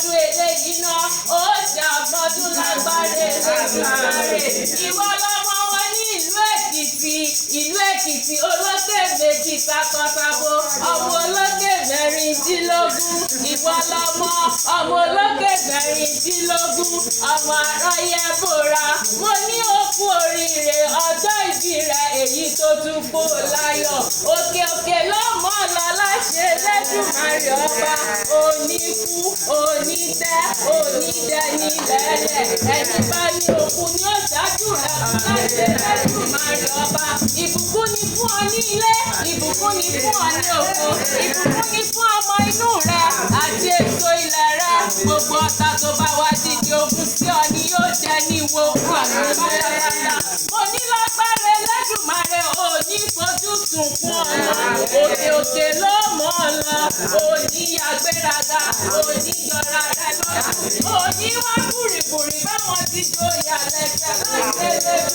lọ́dún eléyìí náà ó ṣàmọ́dún lágbára Elédùmarè. Ìwọ lọmọ wọn ní ìlú Èkìtì olókè méjì takotabo ọmọ olókè mẹ́rìndínlógún. Ìwọ lọmọ ọmọ olókè mẹ́rìndínlógún ọmọ aráyé bòra. Mo ní òkú oríire ọjọ́ ìbí rẹ èyí tó tún kó láyọ̀. Òkè òkè ló mọ̀ lọ láṣẹ Elédùmarè ọba. Oníkú onítẹ́ onídẹni lẹ́lẹ̀. Ẹni bá ní òkú ni ó ṣáájú rẹ̀ fún láṣẹ Elédùmarè ọba. Ìbùkún ni fún ọ ní ilé, ìbùkún ni fún ọ ní oko, ìbùkún ni fún ọmọ inú rẹ àti èso ilẹ̀ rẹ. Gbogbo ọ̀tá tó bá wá dìde ogun sí ọ ni yóò jẹ ní ìwọ òkú àti pátápátá. Mo ní lágbára Elédùmarè ò ní fojú sunkún ọ̀nà. Òkè òkè ló mọ̀ ọ́ lọ. Ò ní agbéraga, ò ní yọra rẹ lọ́dún. Ò ní wá kúrìkùrì báwọn ti jòyè àlẹ́ jẹ́ láti